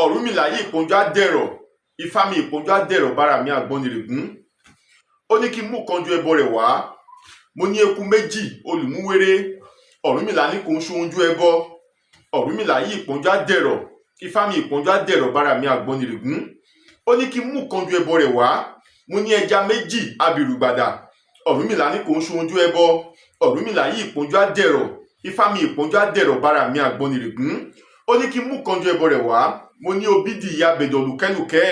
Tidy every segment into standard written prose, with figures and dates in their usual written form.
Ọ̀rúnmìlà yí ìpọ́njú á dẹ̀rọ̀, Ifá mi ìpọ́njú á dẹ̀rọ̀ bára mi àgbọnnìrègún. Ó ní kí n mú ìkánjú ẹbọ rẹ̀ wá, mo ní eku méjì olùmúwéré. Ọ̀rúnmìlà ní kò ń ṣohunjú ẹbọ. Ọ̀rúnmìlà yí ìpọ́njú á dẹ̀rọ̀, Ifá mi ìpọ́njú á dẹ̀rọ̀ bára mi àgbọnnìrègún. Ó ní kí n mú ìkánjú ẹbọ rẹ̀ wá, mo ní ẹja méjì abìrùgbàdà. Ọ̀rúnmìlà ní kò ń ṣohunjú ẹbọ. Ọ̀rúnmìlà yí ìpọ́njú á dẹ̀rọ̀, Ifá mi ìpọ́njú á dẹ̀rọ̀ bára mi àgbọnnìrègún. Ó ní kí n mú ìkánjú ẹbọ rẹ̀ wá, mo ní obídì ìyá bẹ̀dọ̀ lùkẹ́lùkẹ́.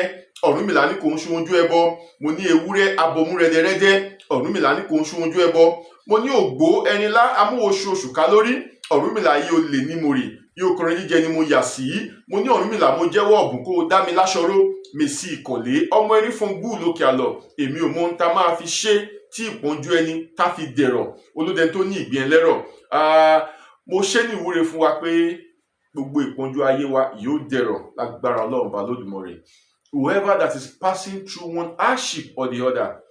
Ọ̀rúnmìlà ní kò ń ṣohunjú ẹbọ. Mo ní ewúrẹ́ abọmú rẹ́dẹ́rẹ́dẹ́. Ọ̀rúnmìlà ní kò ń ṣohunjú ẹbọ. Mo ní ògbó ẹnilá amúwoṣoṣù ká lórí. Ọ̀rúnmìlà yí olè ní mo rè, yí okùnrin jíjẹ ni mo yà sí. Mo ní Ọ̀rúnmìlà mo jẹ́wọ́ ọ̀bùn kó o dá mi láṣọró. Mèsì ìkọ̀lé ọmọ erí fún gbú lókè àlọ́. Èmi ò mọ ohun tá máa fi ṣe tí ìpọ́njú ẹni tá fi dẹ̀rọ̀. Olódẹ tó ní ìgbín ẹlẹ́rọ̀. Mo ṣe ní ìwúre fún wa pé gbogbo ìpọ́njú ayé wa yóò dẹ̀rọ̀ lágbára Ọlọ́run bá Olódùmarè. Whoever that is passing through one hardship or the other,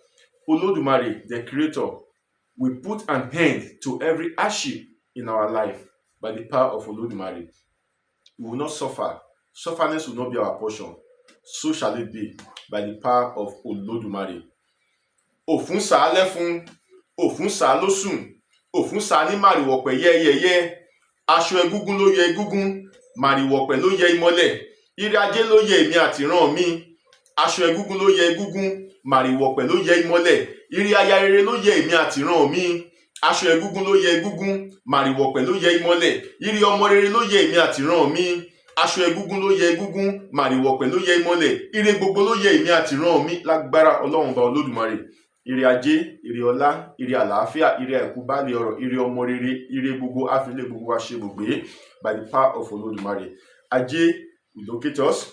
Olódùmarè, the Creator, will put an end to every hardship in our life by the power of Olódùmarè. We will not suffer. Sufferness will not be our portion. So shall it be by the power of Olódùmarè. Òfún sá lẹ́fun, òfún sá lósùn, òfún sá ní màrìwọ̀pẹ̀ yẹ́yẹ́yẹ́. Aṣọ egúngún ló yẹ egúngún, màrìwọ̀pẹ̀ ló yẹ ìmọ́lẹ̀. Ire ajé ló yẹ èmi àtìrán mi. Aṣọ egúngún ló yẹ egúngún, màrìwọ̀pẹ̀ ló yẹ ìmọ́lẹ̀. Ire aya rere ló yẹ èmi àtìrán mi. Aṣọ egúngún ló yẹ egúngún, màrìwọ̀pẹ̀ ló yẹ ìmọ́lẹ̀. Ire ọmọ rere ló yẹ èmi àtìrán mi. Aṣọ egúngún ló yẹ egúngún, màrìwọ̀pẹ̀ ló yẹ ìmọ́lẹ̀. Ire gbogbo ló yẹ èmi àtìrán mi lágbára Ọlọ́run bá Olódùmarè. Ire ajé, ire ọlá, ire àlàáfíà, ire àìkú baálé ọrọ̀, ire ọmọ rere, ire gbogbo àfilé gbogbo wa ṣe gbogbo by the power of Olódùmarè. Ajé will locate us.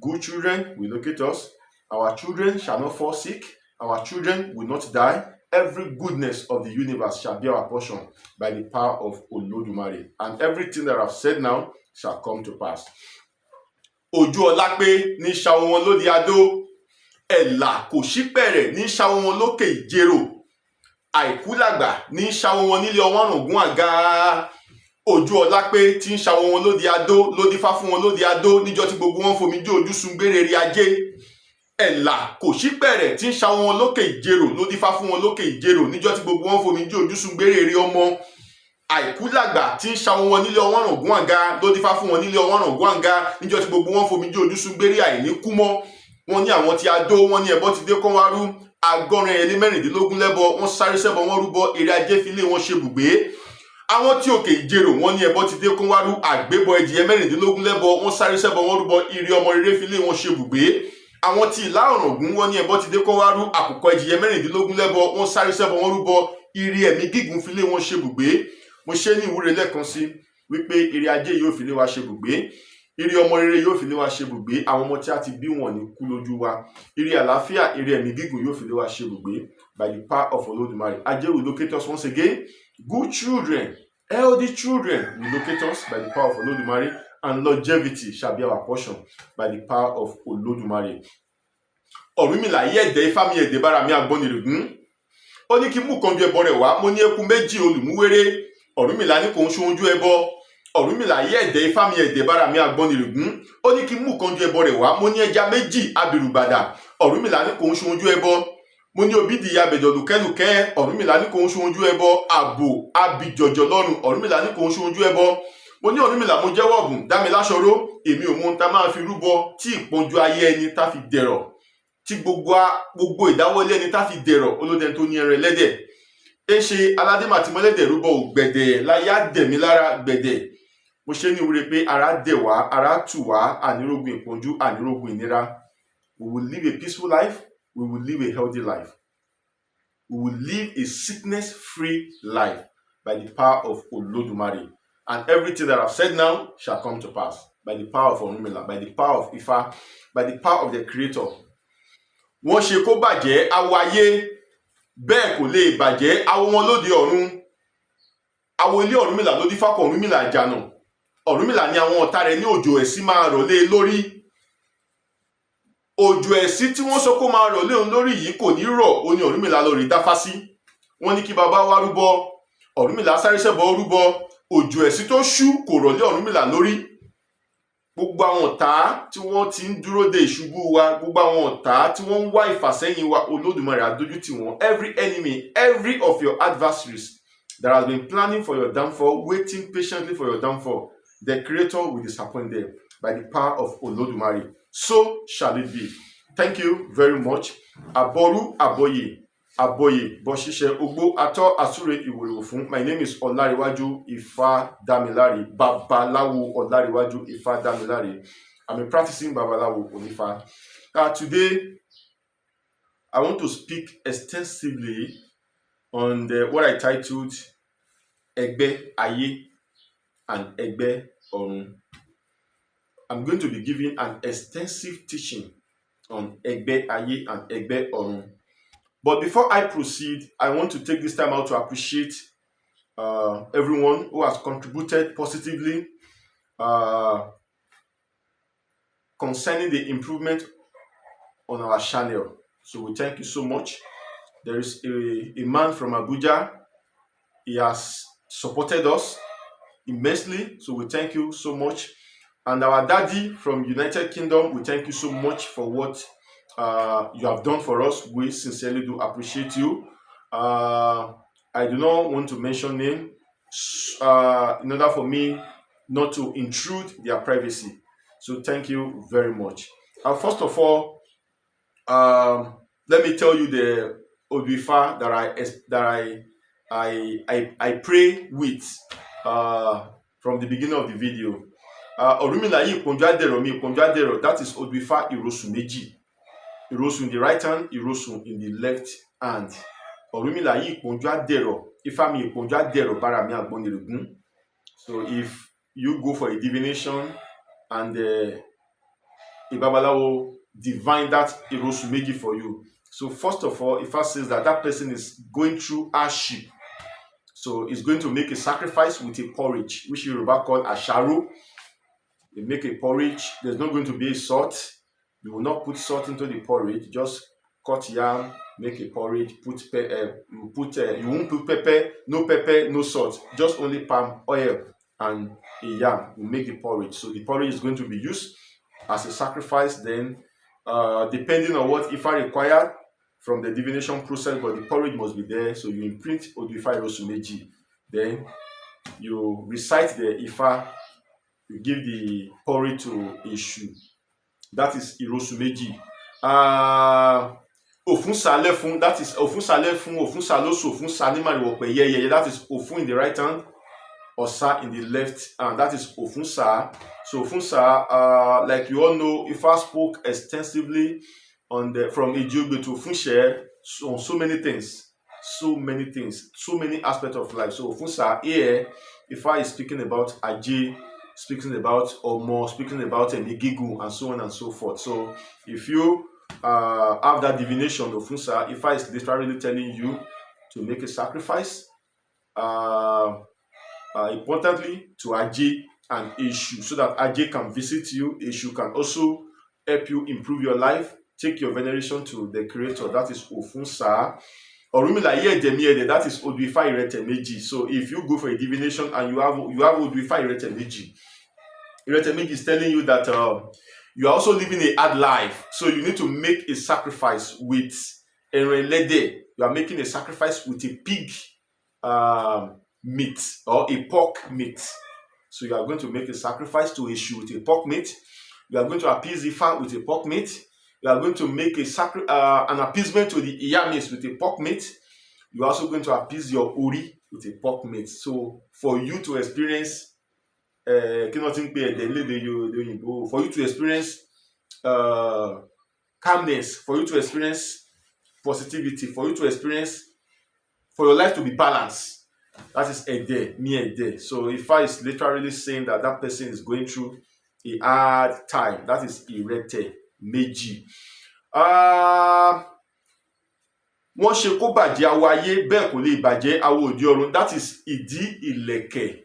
Good children will locate us. Our children shall not fall sick. Our children will not die. Every goodness of the universe shall be our portion by the power of Olódùmarè. And everything that I've said now shall come to pass. Ojú ọlá pé ní ṣàwọn wọn lóde adó. Ẹ̀là kò sí pẹ̀rẹ̀ ní ṣàwọn wọn lókè ìjérò. Àìkú làgbà ní ṣàwọn wọn nílé ọwọ́n ògún àga. Ojú ọlá pé tí ń ṣàwọn wọn lóde adó, ló dífá fún wọn lóde adó níjọ́ tí gbogbo wọn fomi jó ojú sun gbére rí ajé. Ẹ̀là kò sí pẹ̀rẹ̀ tí ń ṣàwọn wọn lókè ìjérò, ló dífá fún wọn lókè ìjérò níjọ́ tí gbogbo wọn fomi jó ojú sun gbére rí ọmọ. Àìkú làgbà tí ń ṣàwọn wọn nílé ọwọ́n ògún àga, ló dífá fún wọn nílé ọwọ́n ògún àga níjọ́ tí gbogbo wọn fomi jó ojú sun gbére àìní kú mọ́. Wọ́n ní àwọn tí adó, wọ́n ní ẹbọ ti dé kán wá rú. Agọ́rin ẹyẹlé mẹ́rìndínlógún lẹ́bọ, wọ́n sáré sẹ́bọ wọ́n rúbọ, èrè ajé fi lé wọn ṣe bùgbé. Àwọn tí òkè ìjérò, wọ́n ní ẹbọ ti dé kán wá rú. Àgbébọ ẹdìyẹ mẹ́rìndínlógún lẹ́bọ, wọ́n sáré sẹ́bọ wọ́n rúbọ, ire ọmọ rere fi lé wọn ṣe bùgbé. Àwọn tí ìlà ọ̀ràngún, wọ́n ní ẹbọ ti dé kán wá rú. Àkùkọ ẹdìyẹ mẹ́rìndínlógún lẹ́bọ, wọ́n sáré sẹ́bọ wọ́n rúbọ, ire ẹ̀mí gígùn fi lé wọn ṣe bùgbé. Mo ṣe ní ìwúre lẹ́ẹ̀kan sí wípé ire ajé yóò fi lé wa ṣe bùgbé. Ire ọmọ rere yóò fi lé wa ṣe bùgbé. Àwọn ọmọ tí a ti bí wọn ní kú lójú wa. Ire àlàáfíà, ire ẹ̀mí gígùn yóò fi lé wa ṣe bùgbé by the power of Olódùmarè. Ajé will locate us once again. Good children, healthy children will locate us by the power of Olódùmarè, and longevity shall be our portion by the power of Olódùmarè. Ọ̀rúnmìlà yí ẹ̀dẹ̀, Ifá mi ẹ̀dẹ̀ bára mi àgbọnnìrègún. Ó ní kí n mú ìkánjú ẹbọ rẹ̀ wá, mo ní eku méjì olùmúwéré. Ọ̀rúnmìlà ní kò ń ṣohunjú ẹbọ. Ọ̀rúnmìlà yí ẹ̀dẹ̀, Ifá mi ẹ̀dẹ̀ bára mi àgbọnnìrègún. Ó ní kí n mú ìkánjú ẹbọ rẹ̀ wá, mo ní ẹja méjì abìrùgbàdà. Ọ̀rúnmìlà ní kò ń ṣohunjú ẹbọ. Mo ní obídì ìyá bẹ̀dọ̀ lùkẹ́lùkẹ́. Ọ̀rúnmìlà ní kò ń ṣohunjú ẹbọ. Àbò abìjọ̀jọ̀ lọ́rùn. Ọ̀rúnmìlà ní kò ń ṣohunjú ẹbọ. Mo ní Ọ̀rúnmìlà mo jẹ́wọ́ ọ̀bùn, dá mi láṣọró. Èmi ò mọ ohun tá máa fi rúbọ tí ìpọ́njú ayé ẹni tá fi dẹ̀rọ̀, tí gbogbo ìdáwọ́lé ẹni tá fi dẹ̀rọ̀. Olódẹ tó ní ẹran ẹlẹ́dẹ̀. Ṣe aládé màtí mọ́lẹ́dẹ̀ rúbọ ògbẹ̀dẹ̀ láyé á dẹ̀ mí lára gbẹ̀dẹ̀. Mo ṣe ní ìwúre pé ara dẹ̀ wá, ara tù wá, ànírógun ìpọ́njú, ànírógun ìnira. We will live a peaceful life. We will live a healthy life. We will live a sickness-free life by the power of Olódùmarè. And everything that I've said now shall come to pass by the power of Ọ̀rúnmìlà, by the power of Ifá, by the power of the Creator. Wọ́n ṣe kó bàjẹ́ awọ ayé, bẹ́ẹ̀ kò lè bàjẹ́ awọ wọn lóde ọ̀run. Awọ ilé Ọ̀rúnmìlà ló dífá kọ Ọ̀rúnmìlà àjànà. Ọ̀rúnmìlà ní àwọn ọ̀tá rẹ̀ ní òjò ẹ̀sín máa rọ̀ lé lórí. Òjò ẹ̀sín tí wọ́n sọ kó máa rọ̀ lé òun lórí yìí kò ní rọ̀, ó ní Ọ̀rúnmìlà lọ rí dáfá sí. Wọ́n ní kí bàbá wa rúbọ. Ọ̀rúnmìlà sáré sẹ́bọ rúbọ. Òjò ẹ̀sín tó ṣú kò rọ̀ lé Ọ̀rúnmìlà lórí. gbogbo àwọn ọ̀tá tí wọ́n ti ń dúró de ìṣubú wa, gbogbo àwọn ọ̀tá tí wọ́n ń wá ìfàsẹ́yìn wa, Olódùmarè á dójú tì wọ́n. Every enemy, every of your adversaries that has been planning for your downfall, waiting patiently for your downfall, the Creator will disappoint them by the power of Olódùmarè. So shall it be. Thank you very much. Aboru Aboye. Aboye Boshishe Ugbo Ato Asure Iwolofun. My name is Olariwaju Ifadamilare. Babalawo Olariwaju Ifadamilare. I'm a practicing Babalawo Onifa. Today, I want to speak extensively on what I titled ÉGBÉ Áyé and ÉGBÉ ORun. I'm going to be giving an extensive teaching on ÉGBÉ Áyé and ÉGBÉ ORun. But before I proceed, I want to take this time out to appreciate everyone who has contributed positively concerning the improvement on our channel. So we thank you so much. There is a man from Abuja. He has supported us immensely. So we thank you so much. And our daddy from United Kingdom, we thank you so much for what you have done for us. We sincerely do appreciate you. I do not want to mention name in order for me not to intrude their privacy. So thank you very much. First of all, let me tell you the Odwifa that I pray with from the beginning of the video. Orunmila yi iponju adero mi iponju adero, that is Odwifa Irosun Meji. Irosun in the right hand, Irosun in the left hand. Orunmila yi iponju adero, Ifa mi iponju adero bara mi agboniregun. So if you go for a divination and a Babalawo divine that Irosun Meji for you. So first of all, Ifa says that that person is going through hardship. So he's going to make a sacrifice with a porridge, which Yoruba call asharo. They make a porridge. There's not going to be a salt. You will not put salt into the porridge. Just cut yam, make a porridge. You won't put pepper, no salt. Just only palm oil and a yam. You make the porridge. So the porridge is going to be used as a sacrifice. Then, depending on what Ifa required from the divination process, but the porridge must be there. So you imprint Odwifa Irosun Meji. Then you recite the Ifa. You give the porridge to Eshu. That is Irosun Meji. Ofun sale fun, that is Ofun sale fun, Ofun saloso, Ofun sanimari wope. Yeah. That is Ofun in the right hand, Osa in the left hand. That is Ofun sa. So Ofun sa, like you all know, Ifa spoke extensively on from ÉGBÉ to Ofunshe on so many things, so many aspects of life. So Ofun sa here, Ifa is speaking about Ajé, speaking about Omo, speaking about Enigigu, and so on and so forth. So if you have that divination of Ofunsa, Ifa is literally telling you to make a sacrifice, importantly to Ajé and Eshu, so that Ajé can visit you. Eshu can also help you improve your life. Take your veneration to the Creator. That is Ofunsa. Orunmila yi ejemi, that is Odwifa Irete Meji. So if you go for a divination and you have Odwifa Irete Meji, Irete Meji is telling you that you are also living a hard life. So you need to make a sacrifice with Enrelede. You are making a sacrifice with a pig meat or a pork meat. So you are going to make a sacrifice to Eshu with a pork meat. You are going to appease Ifa with a pork meat. You are going to make an appeasement to the Iyamis with a pork meat. You are also going to appease your Ori with a pork meat. So for you to experience for you to experience calmness, for you to experience positivity, for you to experience, for your life to be balanced, that is Ede, me Ede. So Ifa is literally saying that that person is going through a hard time. That is Irete Meji. Wọ́n ṣe kó bàjẹ́ awo ayé bẹ́ẹ̀ kò lè bàjẹ́ awo òde ọ̀run. That is Ìdí Ìlẹ̀kẹ̀.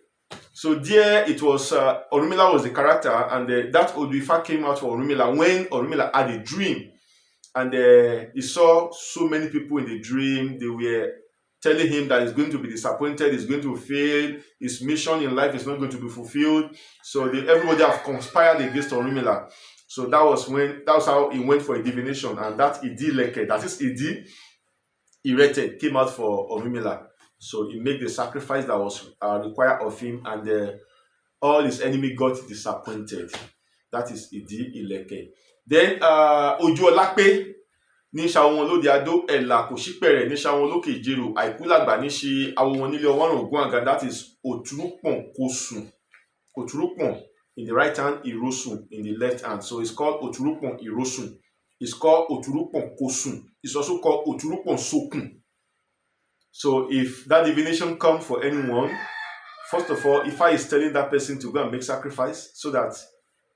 So there it was, Orunmila was the character, and that Odwifa came out for Orunmila when Orunmila had a dream, and he saw so many people in the dream. They were telling him that he's going to be disappointed, he's going to fail, his mission in life is not going to be fulfilled. So everybody have conspired against Orunmila. So that was how he went for a divination, and that Idi Leke, that is Idi erected, came out for Orunmila. So he made the sacrifice that was required of him, and all his enemy got disappointed. That is Idi Ileke. Then Ojuolape ní ṣàwọn wọn lóde adó, ẹ̀là kò ṣípẹ̀rẹ̀ ní ṣàwọn lókè ìjẹrò, àìkú làgbà ní ṣe àwọn wọn nílé ọwọ́rùn ògún àga. That is Oturupon Kosun. Oturupon in the right hand, Irosun in the left hand. So it's called Oturupon Irosun. It's called Oturupon Kosun. It's also called Oturupon Sokun. So if that divination comes for anyone, first of all, Ifa is telling that person to go and make sacrifice so that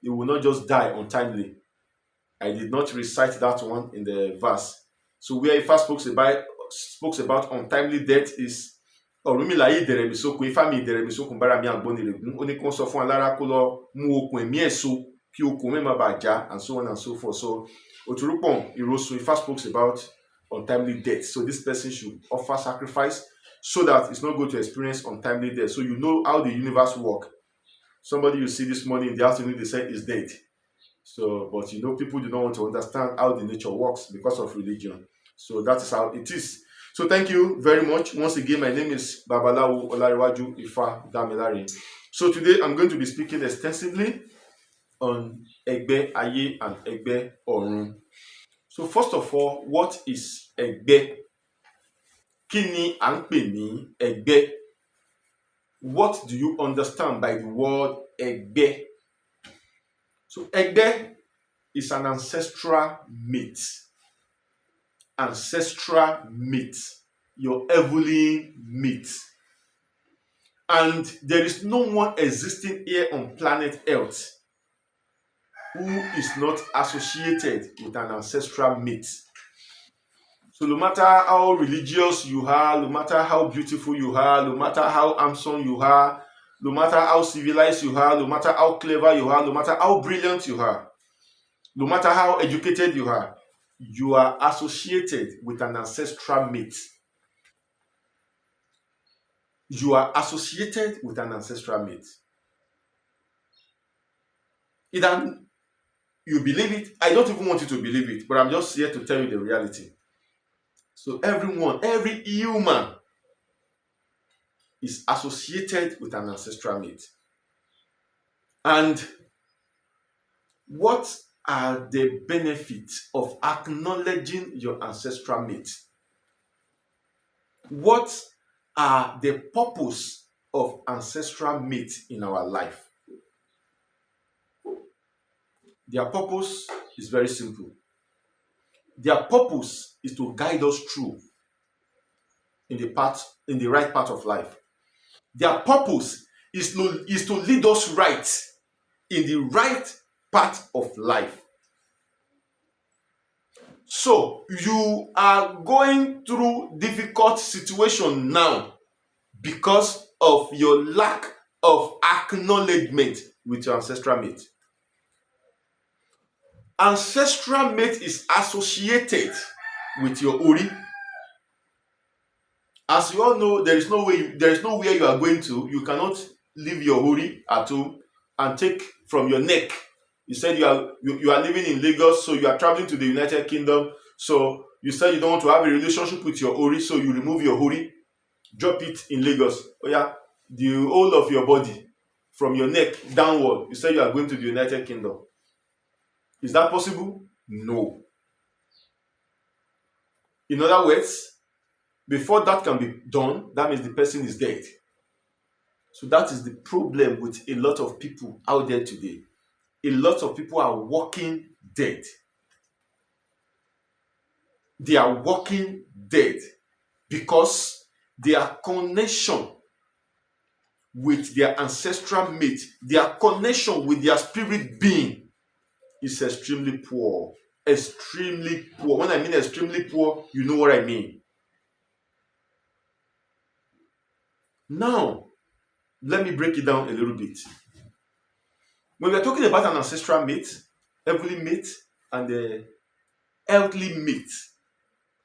he will not just die untimely. I did not recite that one in the verse. So where Ifa spoke about untimely death is Ọ̀rúnmìlà yìí dẹ̀rẹ̀ mi sókun, Ifá mi dẹ̀rẹ̀ mi sókun bára mi àgbọnnìrègún. Ó ní kó sọ fún alára kó lọ mú okùn ẹ̀mí ẹ̀ so kí okùn mi má bàa já, and so on and so forth. So Oturupon Irosun, Ifa spoke about untimely death. So this person should offer sacrifice so that it's not going to experience untimely death. So you know how the universe works. Somebody you see this morning in the afternoon, they say is dead. So, but you know, people do not want to understand how the nature works because of religion. So that is how it is. So thank you very much. Once again, my name is Babalawo Olariwaju Ifa Damilare. So today I'm going to be speaking extensively on ÉGBÉ Áyé and ÉGBÉ Orun. So first of all, what is ÉGBÉ? Kí ni à ń pè ní ÉGBÉ? What do you understand by the word ÉGBÉ? So ÉGBÉ is an ancestral myth. Ancestral myth, your heavenly myth. And there is no one existing here on planet Earth who is not associated with an ancestral myth. So no matter how religious you are, no matter how beautiful you are, no matter how handsome you are, no matter how civilized you are, no matter how clever you are, no matter how brilliant you are, no matter how educated you are associated with an ancestral myth. You are associated with an ancestral myth. Either you believe it, I don't even want you to believe it, but I'm just here to tell you the reality. So everyone, every human is associated with an ancestral myth. And what are the benefits of acknowledging your ancestral myth? What are the purpose of ancestral myth in our life? Their purpose is very simple. Their purpose is to guide us through in the right path of life. Their purpose is to lead us right in the right path of life. So you are going through difficult situation now because of your lack of acknowledgement with your ancestral myth. Ancestral myth is associated with your Ori. As you all know, there is nowhere you are going to. You cannot leave your Ori at home and take from your neck. You said you are living in Lagos, so you are traveling to the United Kingdom. So you said you don't want to have a relationship with your Ori, so you remove your Ori, drop it in Lagos. Oh yeah, the whole of your body, from your neck downward. You said you are going to the United Kingdom. Is that possible? No. In other words, before that can be done, that means the person is dead. So that is the problem with a lot of people out there today. A lot of people are walking dead. They are walking dead because their connection with their ancestral myth, their connection with their spirit being is extremely poor. Extremely poor. When I mean extremely poor, you know what I mean. Now, let me break it down a little bit. When we are talking about an ancestral myth, heavenly myth, and the earthly myth,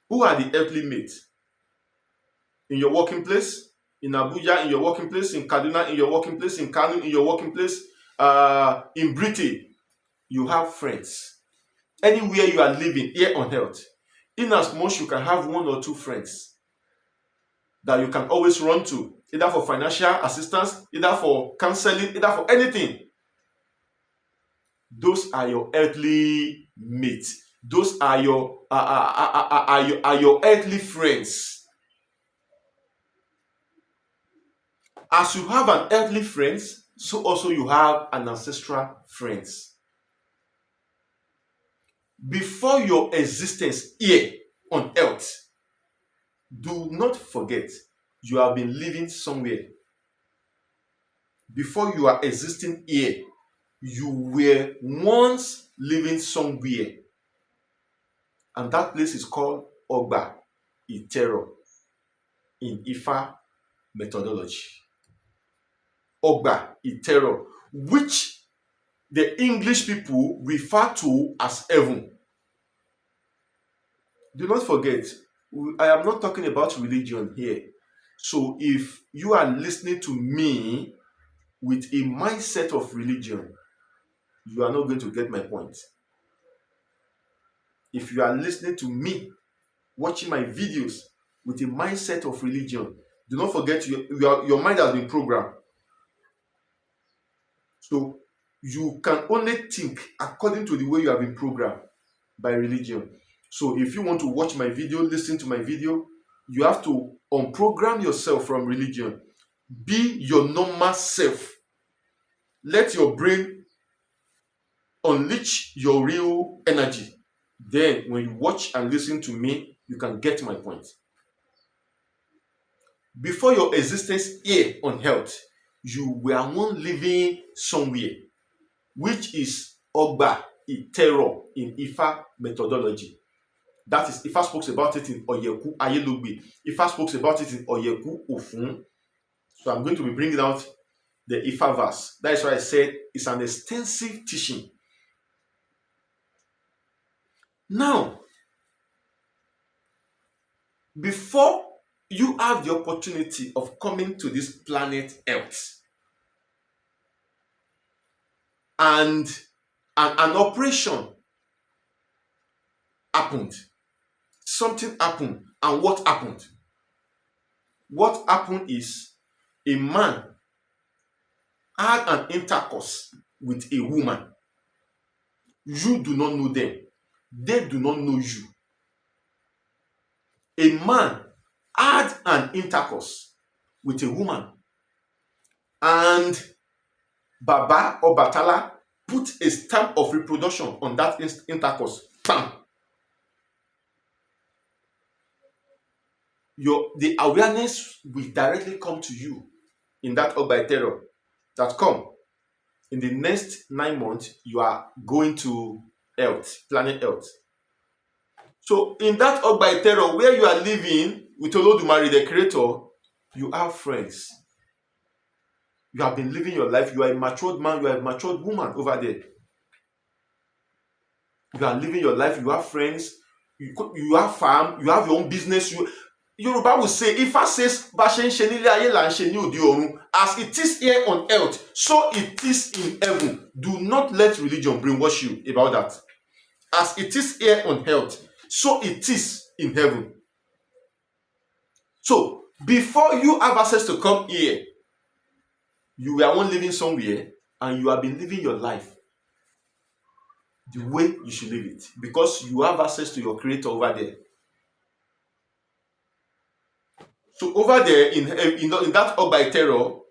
who are the earthly myths? in your working place, in Abuja, in your working place, in Kaduna, in your working place, in Kano, in your working place, in Britain, you have friends. Anywhere you are living here on earth, in as much you can have one or two friends that you can always run to, either for financial assistance, either for counseling, either for anything. Those are your earthly mates. Those are your earthly friends. As you have an earthly friends, so also you have an ancestral friends. Before your existence here on earth, do not forget you have been living somewhere. Before you are existing here, you were once living somewhere. And that place is called Ogba Itero in Ifa methodology. Ogba Itero, which the English people refer to as heaven. Do not forget, I am not talking about religion here. So if you are listening to me with a mindset of religion, you are not going to get my point. If you are listening to me, watching my videos with a mindset of religion, do not forget your mind has been programmed. So you can only think according to the way you have been programmed by religion. So if you want to watch my video, listen to my video, you have to unprogram yourself from religion. Be your normal self. Let your brain unleash your real energy. Then when you watch and listen to me, you can get my point. Before your existence here on earth, you were one living somewhere, which is Ogba Itero in Ifa methodology. That is, Ifa spoke about it in ဧGBÉ Áyé OKÓ. Ifa spoke about it in ဧGBÉ Orun. So I'm going to be bringing out the Ifa verse. That is why I said it's an extensive teaching. Now, before you have the opportunity of coming to this planet Earth, and an operation happened, something happened. And what happened? What happened is a man had an intercourse with a woman. You do not know them. They do not know you. A man had an intercourse with a woman, and Baba or Batala put a stamp of reproduction on that intercourse. Bam! The awareness will directly come to you in that Ogba Itero that come. In the next 9 months, you are going to Earth, planet Earth. So in that Ogba Itero where you are living with Olodumare, the creator, you have friends. You have been living your life. You are a matured man, you are a matured woman over there. You are living your life, you have friends, you have farm, you have your own business. Yoruba will say, Ifa says, as it is here on earth, so it is in heaven. Do not let religion brainwash you about that. As it is here on earth, so it is in heaven. So, before you have access to come here, you were only living somewhere, and you have been living your life the way you should live it, because you have access to your creator over there. So over there in that Ogba Itero,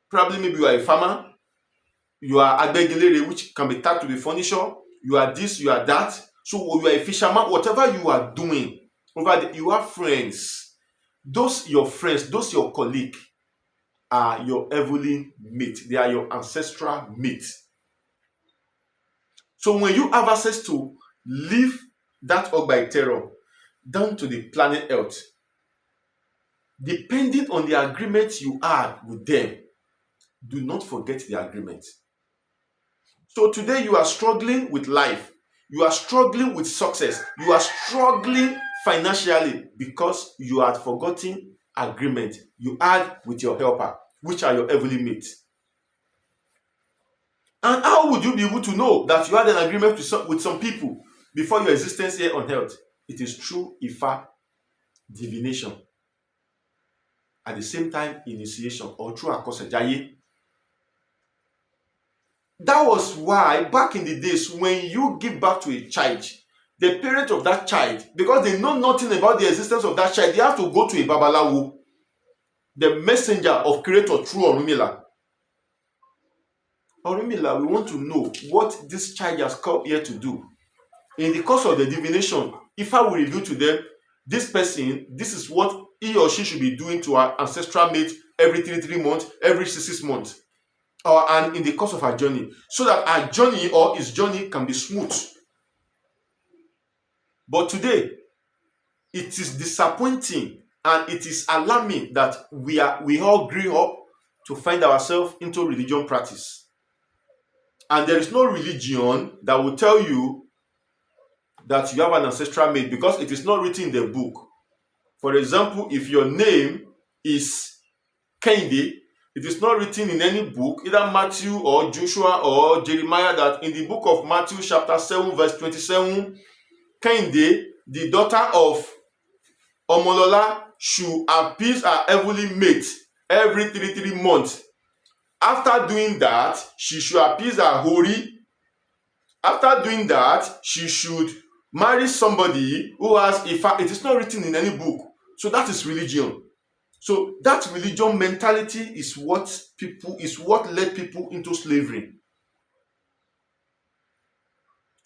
probably maybe you are a farmer, you are agbegilere, which can be tagged to the furniture, you are this, you are that. So you are a fisherman, whatever you are doing over there, you have friends. Those your friends, those your colleague are your heavenly mate. They are your ancestral mate. So when you have access to leave that Ogba Itero down to the planet Earth, depending on the agreement you had with them, do not forget the agreement. So today you are struggling with life. You are struggling with success. You are struggling financially because you had forgotten agreement you had with your helper, which are your heavenly mates. And how would you be able to know that you had an agreement with some people before your existence here on earth? It is through Ifa, divination, at the same time initiation, or through Akosejaye. That was why back in the days when you give birth to a child, the parent of that child, because they know nothing about the existence of that child, they have to go to a Babalawo, the messenger of Creator through Orunmila. Orunmila, we want to know what this child has come here to do. In the course of the divination, if I will reveal to them, this person, this is what he or she should be doing to our ancestral mate every 3 months, every 6 months, and in the course of our journey, so that our journey or his journey can be smooth. But today, it is disappointing and it is alarming that we all grew up to find ourselves into religion practice. And there is no religion that will tell you that you have an ancestral mate because it is not written in the book. For example, if your name is Kehinde, it is not written in any book, either Matthew or Joshua or Jeremiah, that in the book of Matthew chapter 7 verse 27, Kehinde, the daughter of Omolola, should appease her heavenly mate every 3 months. After doing that, she should appease her Hori. After doing that, she should marry somebody who has Ifa. It is not written in any book. So that is religion. So that religion mentality is what led people into slavery.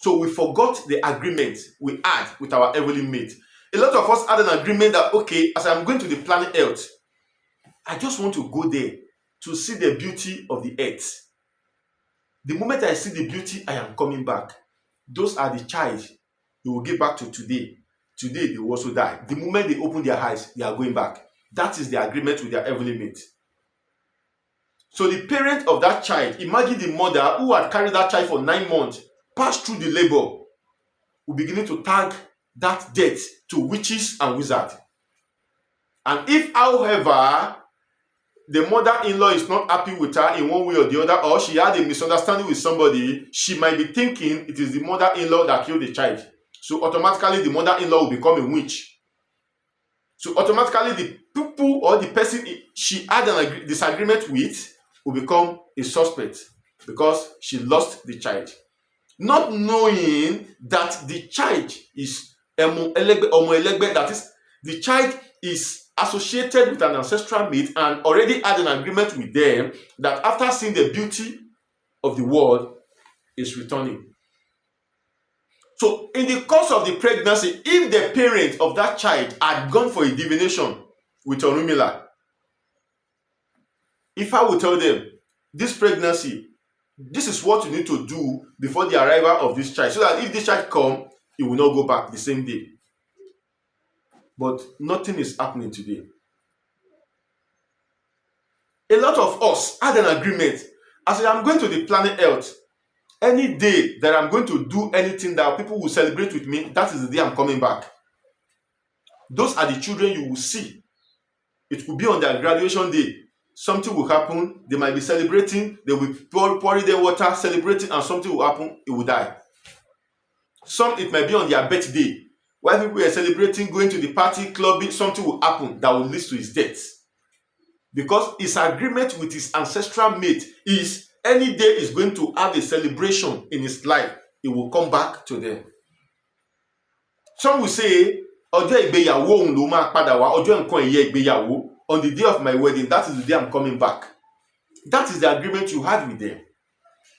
So we forgot the agreement we had with our heavenly mate. A lot of us had an agreement that, okay, as I'm going to the planet Earth, I just want to go there to see the beauty of the earth. The moment I see the beauty, I am coming back. Those are the child you will give back to today. Today, they will also die. The moment they open their eyes, they are going back. That is the agreement with their heavenly mate. So the parent of that child, imagine the mother who had carried that child for 9 months, passed through the labor, will begin to tag that death to witches and wizards. And if, however, the mother-in-law is not happy with her in one way or the other, or she had a misunderstanding with somebody, she might be thinking it is the mother-in-law that killed the child. So automatically the mother-in-law will become a witch. So automatically the people or the person she had a disagreement with will become a suspect because she lost the child. Not knowing that the child is ÉGBÉ, that is, the child is associated with an ancestral mate and already had an agreement with them that after seeing the beauty of the world is returning. So in the course of the pregnancy, if the parent of that child had gone for a divination with Orunmila, if I would tell them, this pregnancy, this is what you need to do before the arrival of this child, so that if this child comes, he will not go back the same day. But nothing is happening today. A lot of us had an agreement. As I am going to the planet Earth, any day that I'm going to do anything that people will celebrate with me, that is the day I'm coming back. Those are the children you will see. It could be on their graduation day. Something will happen. They might be celebrating. They will pouring their water, celebrating, and something will happen. It will die. Some, it might be on their birthday. While people are celebrating, going to the party, clubbing, something will happen that will lead to his death. Because his agreement with his ancestral mate is any day is going to have a celebration in his life, he will come back to them. Some will say, ọjọ́ ìgbéyàwó òun ló máa padà wá, ọjọ́ nǹkan ìyẹ́ ìgbéyàwó, on the day of my wedding, that is the day I'm coming back. That is the agreement you had with them.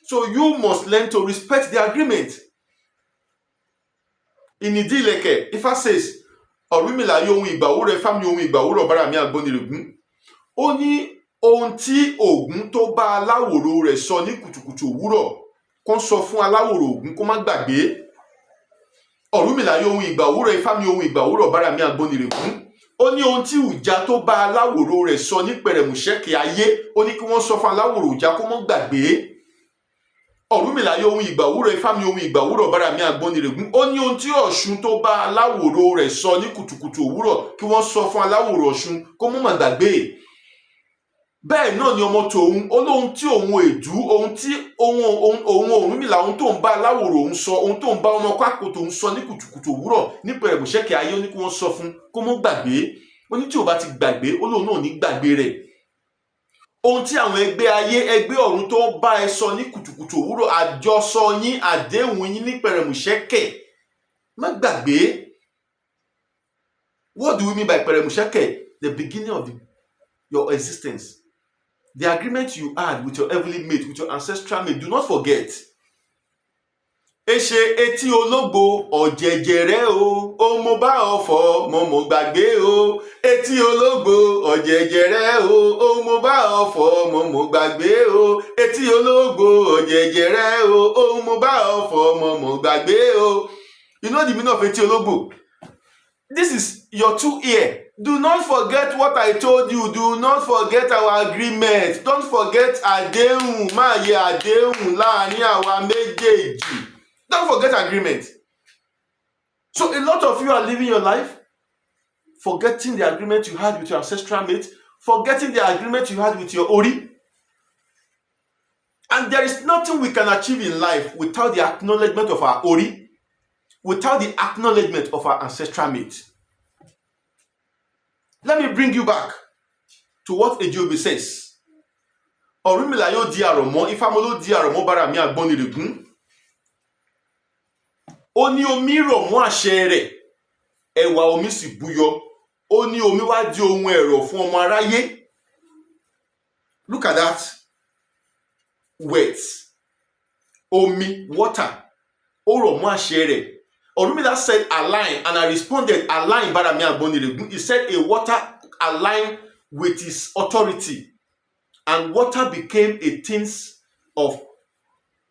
So you must learn to respect the agreement. In Ìdílẹ̀kẹ̀, Ifá says, Ọ̀rúnmìlà yóò ohun ìgbàwúrọ̀ Ifá mi ohun ìgbàwúrọ̀ bára mi àgbọnnìrègún. Ó ní ohun tí Ògún tó bá aláwòrò rẹ̀ sọ ní kùtùkùtù òwúrọ̀ kó sọ fún aláwòrò Ògún kó má gbàgbé. Ọ̀rúnmìlà yóò ohun ìgbàwúrọ̀ Ifá mi ohun ìgbàwúrọ̀ bára mi àgbọnnìrègún. Ó ní ohun tí Ùjá tó bá aláwòrò rẹ̀ sọ ní pẹ̀rẹ̀mùṣẹ́kẹ̀ ayé, ó ní kí wọ́n sọ fún aláwòrò Ùjá kó má gbàgbé. Ọ̀rúnmìlà yọ ohun ìgbà òwúrọ̀, Ifá mi ohun ìgbà òwúrọ̀ bára mi àgbọnnìrègún. Ó ní ohun tí Ọ̀ṣun tó bá aláwòrò rẹ̀ sọ ní kùtùkùtù òwúrọ̀ kí wọ́n sọ fún aláwòrò Ọ̀ṣun kó mọ́ mà gbàgbé. Bẹ́ẹ̀ náà ni ọmọ tòun, ó lóhun tí òun èdú, ohun tí òun Ọ̀rúnmìlà, ohun tó ń bá aláwòrò òun sọ, ohun tó ń bá ọmọ Kákò tó ń sọ ní kùtùkùtù òwúrọ̀ ní pẹ̀rẹ̀gùṣẹ́kẹ̀ ayé, ó ní kí wọ́n sọ fún kó mọ́ gbàgbé. Ó ní tí ò bá ti gbàgbé, ó lóun náà ní gbàgbé rẹ̀. Ohun tí àwọn ẹgbẹ́ ayé, ẹgbẹ́ ọ̀run tó bá ẹ sọ ní kùtùkùtù òwúrọ̀, àjọsọ yín, àdéhùn yín ní pẹ̀rẹ̀gùṣẹ́kẹ̀, má gbàgbé. What do we mean by pẹ̀rẹ̀gùṣẹ́kẹ̀? The beginning of your existence. The agreement you had with your heavenly mate, with your ancestral mate, do not forget. Èṣe etí ológbò ọ̀jẹ̀jẹ̀rẹ́ o mo bá ọ fọ̀ mo gbàgbé o. Etí ológbò ọ̀jẹ̀jẹ̀rẹ́ o mo bá ọ fọ̀ mo gbàgbé o. Etí ológbò ọ̀jẹ̀jẹ̀rẹ́ o mo bá ọ fọ̀ mo gbàgbé o. You know the meaning of etí ológbò? This is your two ear. Do not forget what I told you. Do not forget our agreement. Don't forget àdéhùn. Má yẹ àdéhùn láàrin àwa méjèèjì. Don't forget agreement. So a lot of you are living your life forgetting the agreement you had with your ancestral mate, forgetting the agreement you had with your Ori. And there is nothing we can achieve in life without the acknowledgement of our Ori, without the acknowledgement of our ancestral mate. Let me bring you back to what ÈGBÉ says. Ọ̀rúnmìlà yóò di àrọ̀mọ́, Ifá mo ló di àrọ̀mọ́ bára mi àgbọnnìrègún. Ó ní omi rọ̀ mọ́ àṣẹ rẹ̀, ẹ̀wà omi sì búyọ. Ó ní omi wá di ohun ẹ̀rọ̀ fún ọmọ aráyé. Look at that words. Omi, water. Ó rọ̀ mọ́ àṣẹ rẹ̀. Ọ̀rúnmìlà said align, and I responded align bára mi àgbọnnìrègún. He said a water aligned with his authority, and water became a things of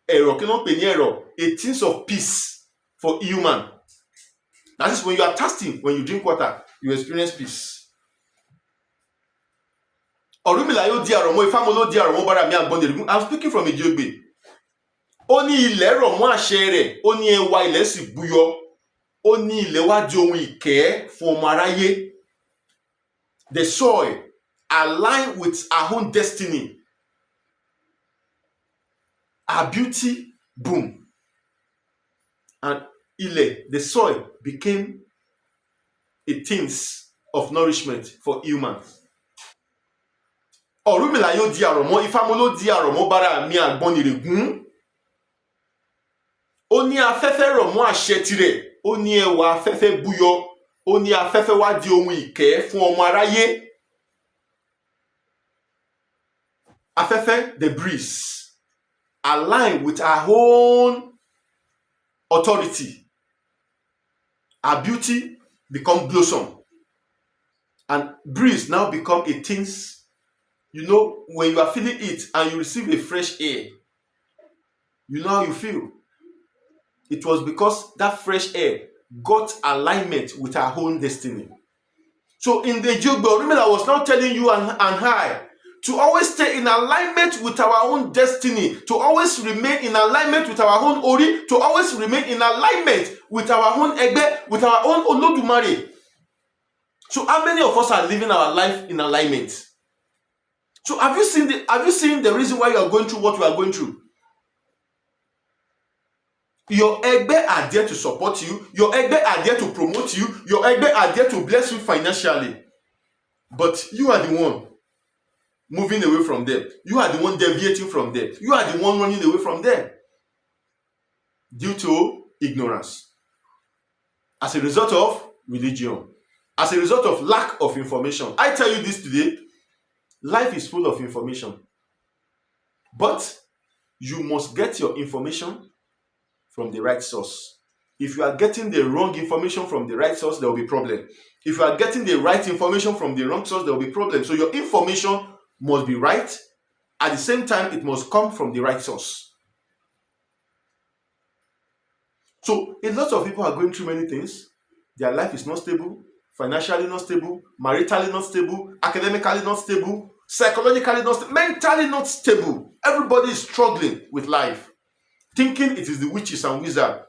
ẹ̀rọ̀, kí ló ń pè ní ẹ̀rọ̀? A things of peace for human. That is, when you are thirsty, when you drink water, you experience peace. Ọ̀rúnmìlà yóò di àrọ̀mọ́, Ifá mo ló di àrọ̀mọ́ bára mi àgbọnnìrègún. I'm speaking from ÈGBÉ. Ó ní ilẹ̀ rọ̀ mọ́ àṣẹ rẹ̀, ó ní ẹwà ilẹ̀ sì búyọ. Ó ní ilẹ̀ wá di ohun ìkẹ́ fún ọmọ aráyé. The soil aligned with our own destiny. Our beauty, boom. And ilẹ̀, the soil, became a things of nourishment for humans. Ọ̀rúnmìlà yóò di àrọ̀mọ́, Ifá mo ló di àrọ̀mọ́ bára mi àgbọnnìrègún. Ó ní afẹ́fẹ́ rọ̀ mọ́ àṣẹ tirẹ̀, ó ní ẹwà afẹ́fẹ́ búyọ, ó ní afẹ́fẹ́ wá di ohun ìkẹ́ fún ọmọ aráyé. Afẹ́fẹ́, the breeze, align with our own authority. Our beauty become blossom, and breeze now become a things. You know, when you are feeling it and you receive a fresh air, you know how you feel. It was because that fresh air got alignment with our own destiny. So in the èGBÉ, Ọ̀rúnmìlà was now telling you and I to always stay in alignment with our own destiny, to always remain in alignment with our own Ori, to always remain in alignment with our own èGBÉ, with our own Olódùmarè. So how many of us are living our life in alignment? So have you seen the reason why you are going through what you are going through? Your èGBÉ are there to support you. Your èGBÉ are there to promote you. Your èGBÉ are there to bless you financially. But you are the one moving away from them. You are the one deviating from them. You are the one running away from them due to ignorance. As a result of religion. As a result of lack of information. I tell you this today, life is full of information. But you must get your information from the right source. If you are getting the wrong information from the right source, there will be problem. If you are getting the right information from the wrong source, there will be problem. So your information must be right. At the same time, it must come from the right source. So a lot of people are going through many things. Their life is not stable, financially not stable, maritally not stable, academically not stable, psychologically not stable, mentally not stable. Everybody is struggling with life. thinking it is the witches and wizards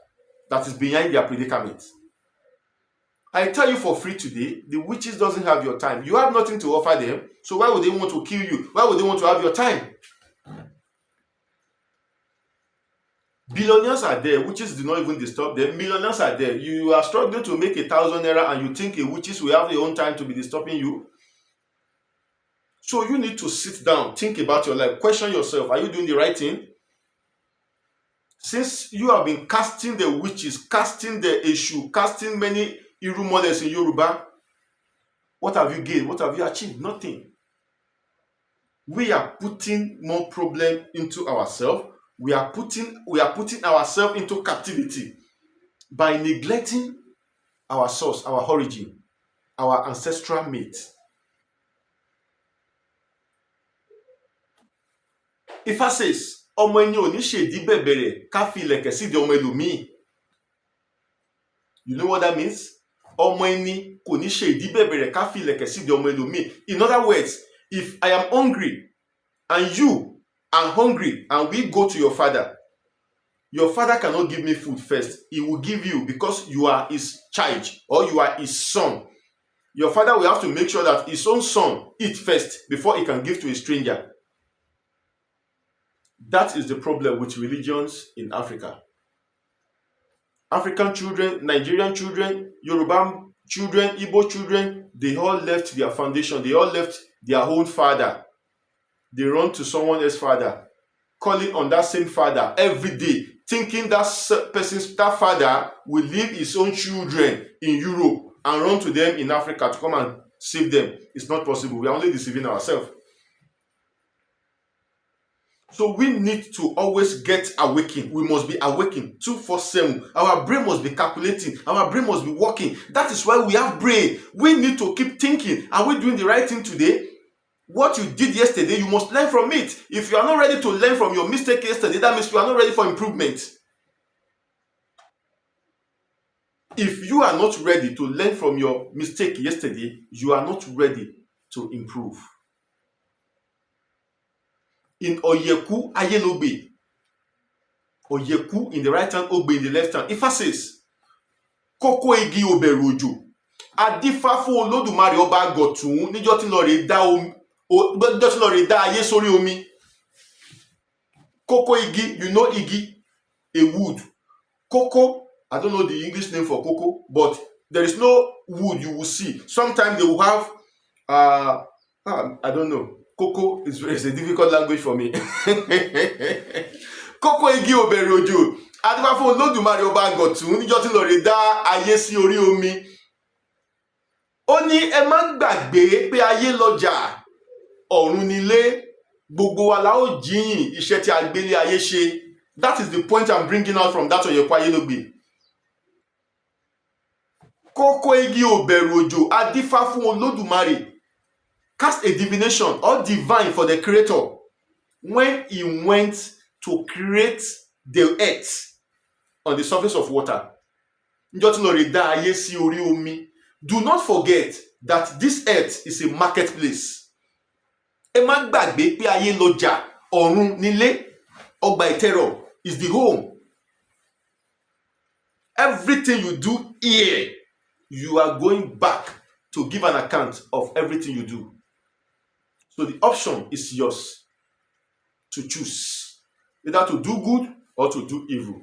that is behind their predicament. I tell you for free today, the witches doesn't have your time. You have nothing to offer them, so why would they want to kill you? Why would they want to have your time? Billionaires are there, witches do not even disturb them. Millionaires are there. You are struggling to make 1,000 naira and you think a witches will have their own time to be disturbing you. So you need to sit down, think about your life, question yourself, are you doing the right thing? Since you have been casting the witches, casting the issue, casting many Iru models in Yoruba, what have you gained? What have you achieved? Nothing. We are putting more problem into ourselves. We are putting ourselves into captivity by neglecting our source, our origin, our ancestral mate. Ifá says, ọmọ ẹni ò ní ṣèdí bẹ̀bẹ̀rẹ̀ ká fi ìlẹ̀kẹ̀ sídìí ọmọ ẹlòmíì. You know what that means? Ọmọ ẹni kò ní ṣèdí bẹ̀bẹ̀rẹ̀ ká fi ìlẹ̀kẹ̀ sídìí ọmọ ẹlòmíì. In other words, if I am hungry and you are hungry and we go to your father cannot give me food first. He will give you because you are his child or you are his son. Your father will have to make sure that his own son eats first before he can give to a stranger. That is the problem with religions in Africa. African children, Nigerian children, Yoruba children, Igbo children, they all left their foundation. They all left their own father. They run to someone else's father, calling on that same father every day, thinking that father will leave his own children in Europe and run to them in Africa to come and save them. It's not possible. We are only deceiving ourselves. So we need to always get awakened. We must be awakened 24/7. Our brain must be calculating. Our brain must be working. That is why we have brain. We need to keep thinking. Are we doing the right thing today? What you did yesterday, you must learn from it. If you are not ready to learn from your mistake yesterday, that means you are not ready for improvement. If you are not ready to learn from your mistake yesterday, you are not ready to improve. In ANC Áyé OKÓ, ANC in the right hand, OKBÉ in the left hand, Ifá says, kókó igi ò bẹ̀rù òjò, adífá fún Olódùmarè ọba Àgọ̀tún níjọ́ tí lọ rè dá ayé sórí omi. Kókó igi, you know igi, a wood. Kókó, I don't know the English name for cocoa, but there is no wood you will see. Sometimes they will have, I don't know. Cocoa is a difficult language for me. Kókó igi ò bẹ̀rù òjò, adífá fún Olódùmarè ọba Àgọ̀tún níjọ́ tí lọ rè dá ayé sí orí omi. Ó ní ẹ má gbàgbé pé ayé lọ́jà, ọ̀run nílé, gbogbo wa la ó jíyìn iṣẹ́ tí a gbélé ayé ṣe. That is the point I'm bringing out from that ANC Áyé OKÓ. Kókó igi ò bẹ̀rù òjò, adífá fún Olódùmarè. Cast a divination or divine for the creator when he went to create the earth on the surface of water. Níjọ́ tí lọ rè dá ayé sí orí omi. Do not forget that this earth is a marketplace. Ẹ má gbàgbé pé ayé lọ́jà, ọ̀run nílé, ọgbà ìtẹ́rọ̀ is the home. Everything you do here, you are going back to give an account of everything you do. So the option is yours to choose, either to do good or to do evil.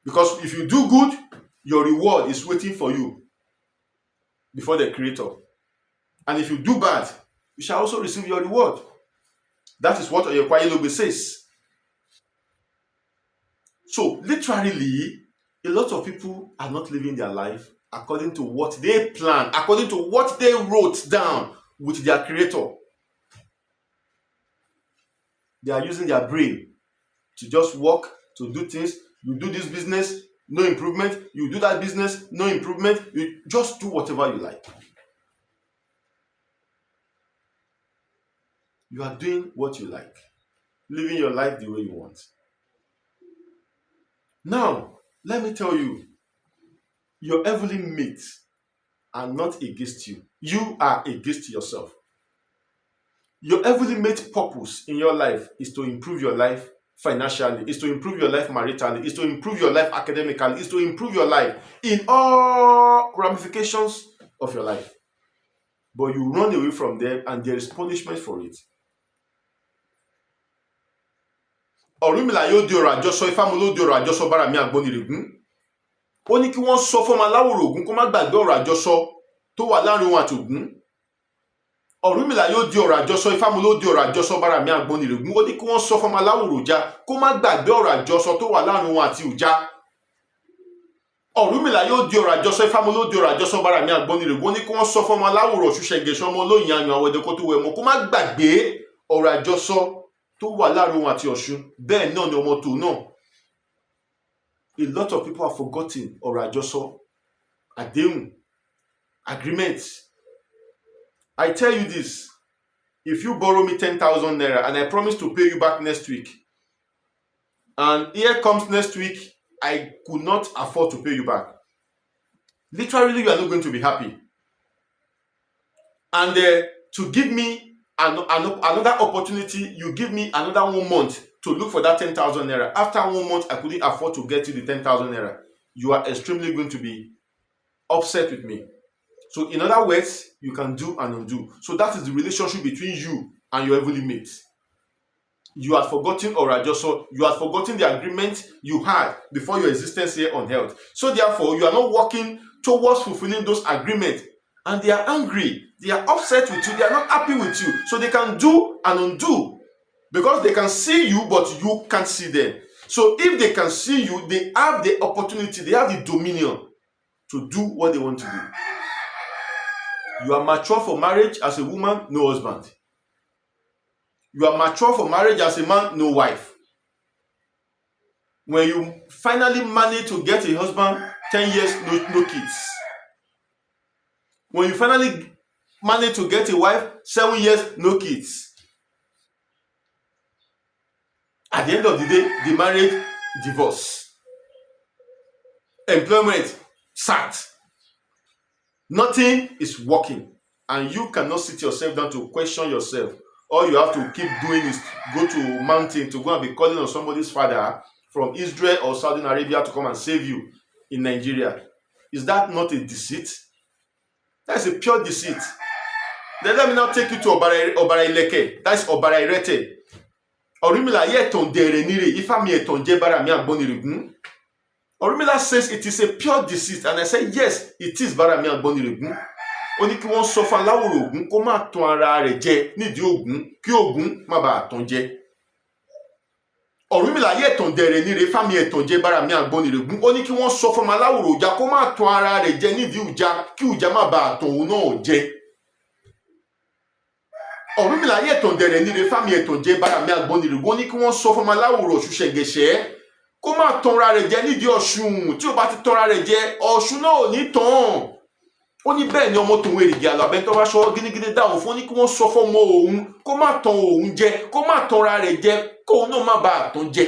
Because if you do good, your reward is waiting for you before the Creator. And if you do bad, you shall also receive your reward. That is what ANC Áyé OKÓ says. So literally, a lot of people are not living their life according to what they planned, according to what they wrote down with their Creator. They are using their brain to just work, to do things. You do this business, no improvement. You do that business, no improvement. You just do whatever you like. You are doing what you like, living your life the way you want. Now, let me tell you, your heavenly mates are not against you. You are against yourself. Your heavenly mate purpose in your life is to improve your life financially, is to improve your life maritally, is to improve your life academically, is to improve your life in all ramifications of your life. But you run away from them and there is punishment for it. Ọ̀rúnmìlà yóò di ọ̀rọ̀ àjọsọ, Ifá ló di ọ̀rọ̀ àjọsọ bára mi àgbọnnìrègún. Ó ní kí wọ́n sọ fún ọmọ aláwòrò Ògún kó má gbàgbé ọ̀rọ̀ àjọsọ tó wà láàrin òun àti Ògún. Ọ̀rúnmìlà yóò di ọ̀rọ̀ àjọsọ, Ifá ló di ọ̀rọ̀ àjọsọ bára mi àgbọnnìrègún. Ó ní kí wọ́n sọ fún ọmọ aláwòrò Ọjà kó má gbàgbé ọ̀rọ̀ àjọsọ tó wà láàrin òun àti Ọjà. Ọ̀rúnmìlà yóò di ọ̀rọ̀ àjọsọ, Ifá ló di ọ̀rọ̀ àjọsọ bára mi àgbọnnìrègún. Ó ní kí wọ́n sọ fún ọmọ aláwòrò Ọ̀ṣunṣẹ̀gẹ̀ṣọ́ ọmọ olóyin àyàn àwẹ̀dẹ kó tó wẹ̀ mọ́ kó má gbàgbé ọ̀rọ̀ àjọsọ tó wà láàrin òun àti Ọ̀ṣun. Bẹ́ẹ̀ náà ni ọmọ tòun náà. A lot of people have forgotten ọ̀rọ̀ àjọsọ, àdéhùn, agreement. I tell you this, if you borrow me 10,000 naira and I promise to pay you back next week, and here comes next week, I could not afford to pay you back. Literally, you are not going to be happy. And to give me another opportunity, you give me another 1 month to look for that 10,000 naira. After 1 month, I couldn't afford to get you the 10,000 naira. You are extremely going to be upset with me. So in other words, you can do and undo. So that is the relationship between you and your heavenly mate. You had forgotten Orajoso, you had forgotten the agreement you had before your existence here on earth. So therefore, you are not working towards fulfilling those agreements. And they are angry, they are upset with you, they are not happy with you. So they can do and undo. Because they can see you, but you can't see them. So if they can see you, they have the opportunity, they have the dominion to do what they want to do. You are mature for marriage as a woman, no husband. You are mature for marriage as a man, no wife. When you finally manage to get a husband, 10 years, no kids. When you finally manage to get a wife, 7 years, no kids. At the end of the day, the marriage, divorce. Employment, sacked. Nothing is working. And you cannot sit yourself down to question yourself. All you have to keep doing is go to a mountain to go and be calling on somebody's father from Israel or Saudi Arabia to come and save you in Nigeria. Is that not a deceit? That is a pure deceit. Then let me now take you to Obara Ileke. That is Obara Irete. Ọ̀rúnmìlà yẹ ẹ̀tàn dẹ̀rẹ̀ níre, Ifá mi ẹ̀tàn jẹ́ bára mi àgbọnnìrègún. Ọ̀rúnmìlà says it is a pure deceit, and I say yes, it is bára mi àgbọnnìrègún. Ó ní kí wọ́n sọ fún aláwòrò Ògún kó má tan ara rẹ̀ jẹ nídìí Ògún kí Ògún má bàa tàn jẹ. Ọ̀rúnmìlà yẹ ẹ̀tàn dẹ̀rẹ̀ níre, Ifá mi ẹ̀tàn jẹ́ bára mi àgbọnnìrègún. Ó ní kí wọ́n sọ fún aláwòrò Ọjà kó má tan ara rẹ̀ jẹ nídìí Ọjà kí Ọjà má bàa tàn òun náà jẹ. Ọ̀rúnmìlà yẹ ẹ̀tàn dẹ̀rẹ̀ níre, Ifá mi ẹ̀tàn jẹ́ bára mi àgbọnnìrègún. Ó ní kí wọ́n sọ fún aláwòrò Ọ̀ṣunṣẹ̀gẹ̀ṣẹ́ kó má tan ara rẹ̀ jẹ nídìí Ọ̀ṣun. Tí ó bá ti tan ara rẹ̀ jẹ, Ọ̀ṣun náà ò ní tàn. Ó ní bẹ́ẹ̀ ni ọmọ tòun èrìgì àlàbẹ́ tó bá ṣọ́ gínígíní dáhùn fún, ní kí wọ́n sọ fún ọmọ òun kó má tan òun jẹ, kó má tan ara rẹ̀ jẹ, kó òun náà má bàa tàn jẹ.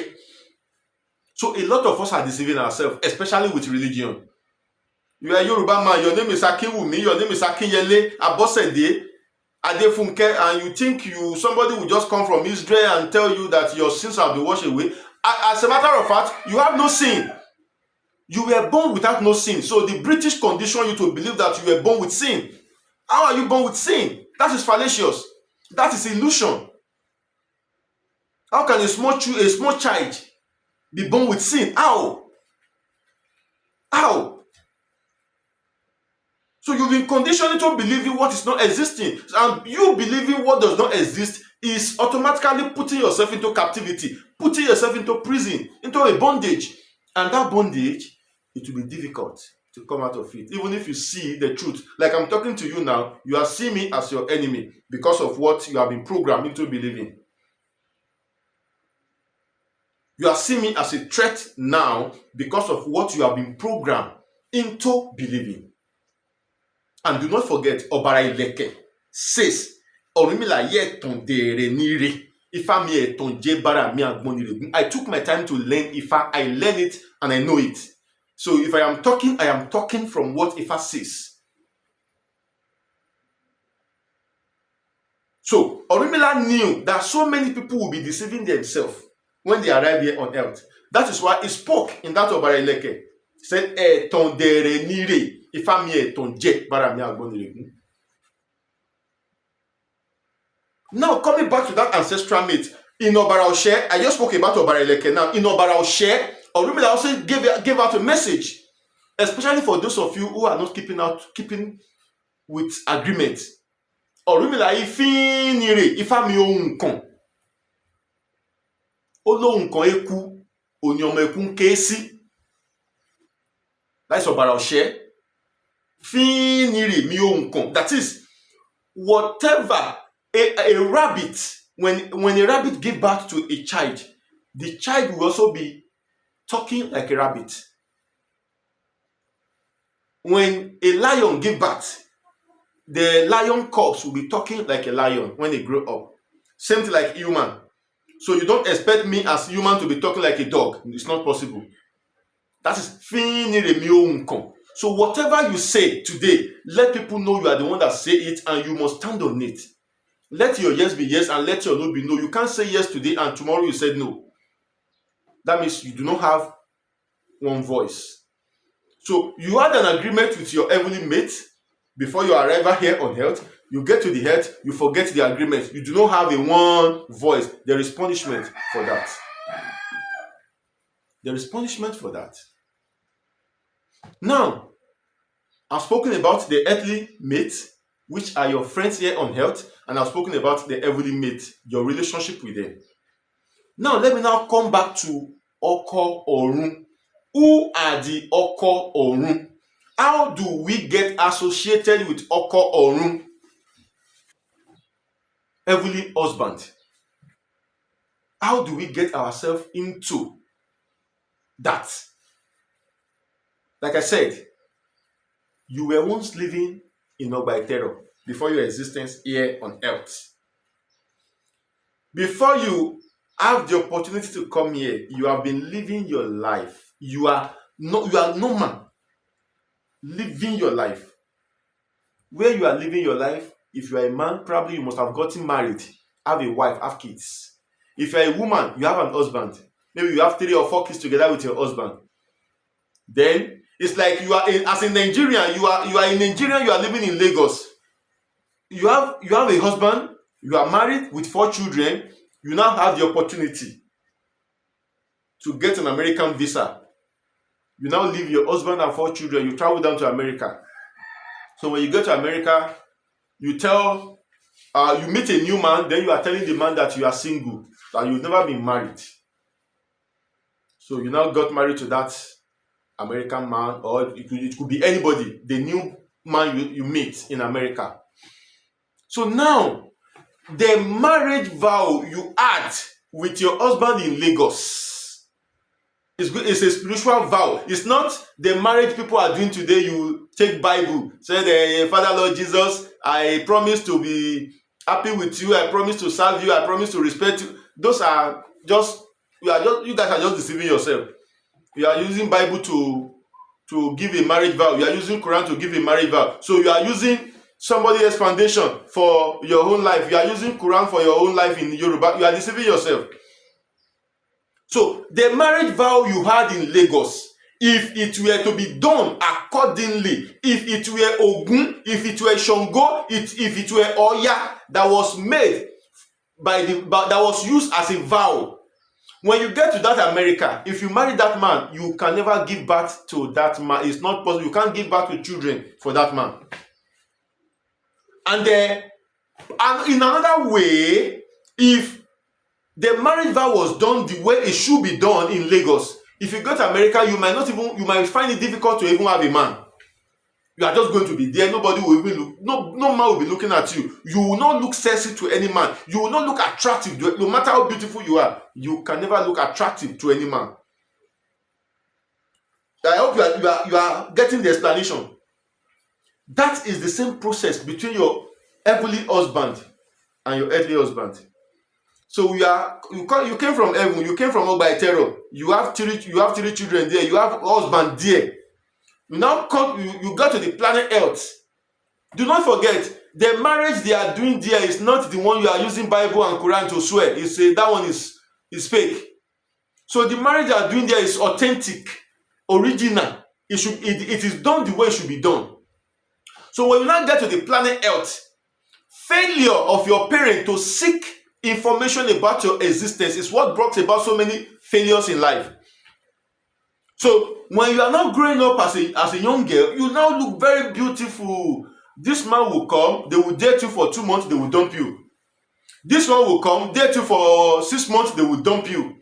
So a lot of us are deceiving ourselves, especially with religion. You are a Yoruba man, your name is Akinwumi, your name is Akinyele, Abosede, Adefunke, and you think somebody will just come from Israel and tell you that your sins have been washed away. As a matter of fact, you have no sin. You were born without no sin. So the British condition you to believe that you were born with sin. How are you born with sin? That is fallacious. That is illusion. How can a small child be born with sin? How? How? So you've been conditioned to believing what is not existing. And you believing what does not exist is automatically putting yourself into captivity, putting yourself into prison, into a bondage. And that bondage, it will be difficult to come out of it. Even if you see the truth. Like I'm talking to you now, you are seeing me as your enemy because of what you have been programmed into believing. You are seeing me as a threat now because of what you have been programmed into believing. And do not forget, Obara Ileke says, Ọ̀rúnmìlà yẹ ẹ̀tàn dẹ̀rẹ̀ níre, Ifá mi ẹ̀tàn jẹ́ bára mi àgbọnnìrègún. I took my time to learn Ifá. I learn it and I know it. So if I am talking from what Ifá says. So Ọ̀rúnmìlà knew that so many people will be deceiving themselves. when they arrived here on earth. That is why he spoke in that Obareleke. He said, Ẹ̀tàn dẹ̀rẹ̀ nire, ifá mi ẹ̀tàn jẹ́, bára mi àgbọnnìrègún. Now, coming back to that ancestral myth, in Obara Oshe, I just spoke about Obareleke now. In Obara Oshe, Orunmila also gave out a message, especially for those of you who are not keeping with agreement. Orunmila ifin nire, ifá mi ohun kan. Ó lóhun kan eku, òní ọmọ eku ń ké sí. That's Obara Oshe. Fin nire mi ohun kan. That is, whatever a rabbit, when a rabbit gives birth to a child, the child will also be talking like a rabbit. When a lion gives birth, the lion cubs will be talking like a lion when they grow up. Same thing like human. So you don't expect me as human to be talking like a dog. It's not possible. That is fin nire mi ohun kan. So whatever you say today, let people know you are the one that say it, and you must stand on it. Let your yes be yes and let your no be no. You can't say yes today and tomorrow you said no. That means you do not have one voice. So you had an agreement with your heavenly mate before your arrival here on earth. You get to the earth, you forget the agreement. You do not have a one voice. There is punishment for that. There is punishment for that. Now, I've spoken about the earthly mate, which are your friends here on earth, and I've spoken about the heavenly mate, your relationship with them. Now, let me now come back to Okó Orun. Who are the Okó Orun? How do we get associated with Okó Orun? Heavenly husband. How do we get ourselves into that? Like I said, you were once living in Ogbaitero before your existence here on earth. Before you have the opportunity to come here, you have been living your life. You are normal, living your life. Where you are living your life, if you are a man, probably you must have gotten married, have a wife, have kids. If you are a woman, you have an husband. Maybe you have 3 or 4 kids together with your husband. Then it's like you are as a Nigerian, you are in Nigeria, you are living in Lagos. You have a husband, you are married with 4 children, you now have the opportunity to get an American visa. You now leave your husband and 4 children, you travel down to America. So when you get to America, you meet a new man, then you are telling the man that you are single, that you've never been married. So you now got married to that American man, or it could be anybody, the new man you meet in America. So now, the marriage vow you had with your husband in Lagos it's a spiritual vow. It's not the marriage people are doing today. You take Bible, say, Father Lord Jesus, I promise to be happy with you. I promise to serve you. I promise to respect you. Those are just you guys are just deceiving yourself. You are using Bible to give a marriage vow. You are using Quran to give a marriage vow. So you are using somebody else's foundation for your own life. You are using Quran for your own life in Yoruba. You are deceiving yourself. So the marriage vow you had in Lagos, if it were to be done accordingly, if it were Ogun, if it were Shango, if it were Oya that was made that was used as a vow, when you get to that America, if you marry that man, you can never give birth to that man. It's not possible. You can't give birth to children for that man. And in another way, if the marriage vow was done the way it should be done in Lagos, if you go to America, you might find it difficult to even have a man. You are just going to be there. Nobody will even look. No man will be looking at you. You will not look sexy to any man. You will not look attractive. No matter how beautiful you are, you can never look attractive to any man. I hope you are getting the explanation. That is the same process between your heavenly husband and your earthly husband. So you came from heaven. You came from Ogbaitero. You have three children there. You have a husband there. You now come. You go to the planet Earth. Do not forget, the marriage they are doing there is not the one you are using Bible and Quran to swear. That one is fake. So the marriage they are doing there is authentic, original. It is done the way it should be done. So when you now get to the planet Earth, failure of your parent to seek information about your existence is what brought about so many failures in life. So when you are now growing up as a young girl, you now look very beautiful. This man will come, they will date you for 2 months, they will dump you. This one will come, date you for 6 months, they will dump you.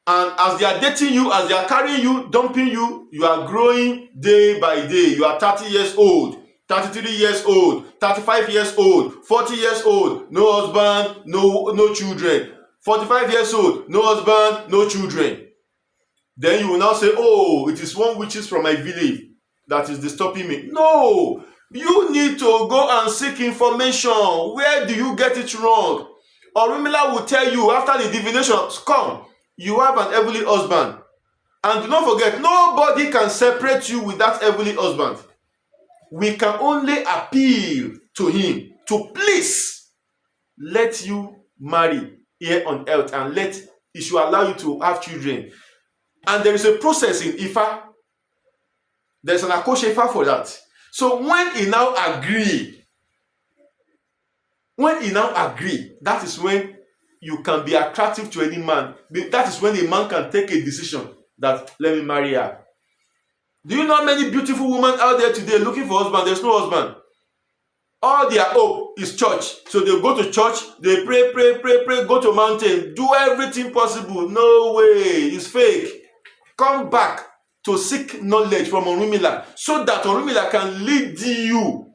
And as they are dating you, as they are carrying you, dumping you, you are growing day by day. You are 30 years old, 33 years old, 35 years old, 40 years old, no husband, no children. 45 years old, no husband, no children. Then you will now say, oh, it is one witches from my village that is disturbing me. No, you need to go and seek information. Where do you get it wrong? Orunmila will tell you after the divination, come, you have an heavenly husband. And do not forget, nobody can separate you with that heavenly husband. We can only appeal to him to please let you marry here on earth, and he should allow you to have children. And there is a process in Ifa. There's an Akoshe Ifa for that. So when he now agree, that is when you can be attractive to any man. That is when a man can take a decision that let me marry her. Do you know how many beautiful women out there today looking for husband? There's no husband. All their hope is church. So they go to church, they pray, go to mountain, do everything possible. No way, it's fake. Come back to seek knowledge from Orunmila so that Orunmila can lead you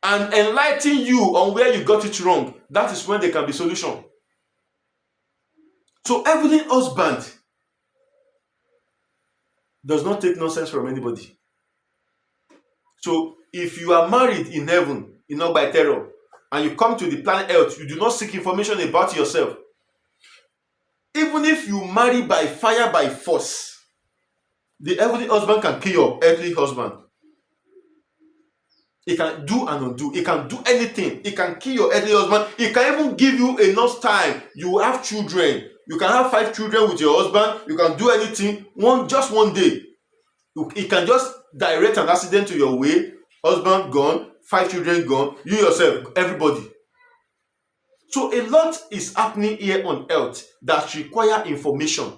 and enlighten you on where you got it wrong. That is when there can be solution. So heavenly husband does not take nonsense from anybody. So if you are married in heaven, not by terror, and you come to the planet Earth, you do not seek information about yourself. Even if you marry by fire, by force, the heavenly husband can kill your earthly husband. He can do and undo. He can do anything. He can kill your earthly husband. He can even give you enough time. You have children. You can have 5 children with your husband. You can do anything. Just one day. He can just direct an accident to your way. Husband gone. 5 children gone. You yourself. Everybody. So a lot is happening here on earth that require information.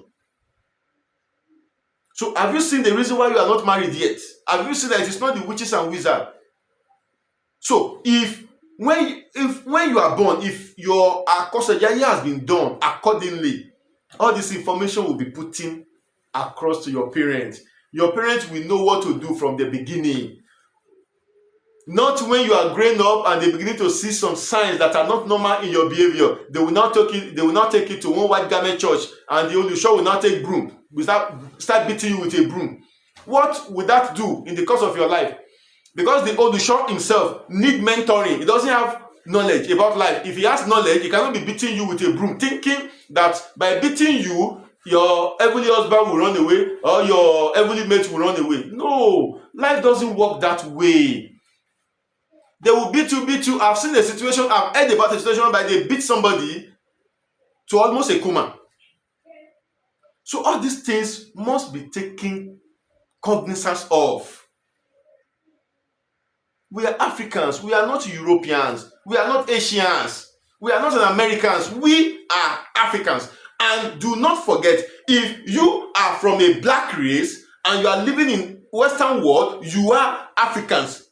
So have you seen the reason why you are not married yet? Have you seen that it is not the witches and wizards? So when you are born, if your akosejaya has been done accordingly, all this information will be put in across to your parents. Your parents will know what to do from the beginning. Not when you are growing up and they begin to see some signs that are not normal in your behavior. They will not take you to one white garment church, and the Olusho will not take broom. Start beating you with a broom. What would that do in the course of your life? Because the Olusho himself need mentoring. He doesn't have knowledge about life. If he has knowledge, he cannot be beating you with a broom, thinking that by beating you, your heavenly husband will run away or your heavenly mate will run away. No, life doesn't work that way. They will beat you. I've seen a situation, I've heard about a situation where they beat somebody to almost a coma. So all these things must be taken cognizance of. We are Africans. We are not Europeans. We are not Asians. We are not Americans. We are Africans. And do not forget, if you are from a black race and you are living in Western world, you are Africans.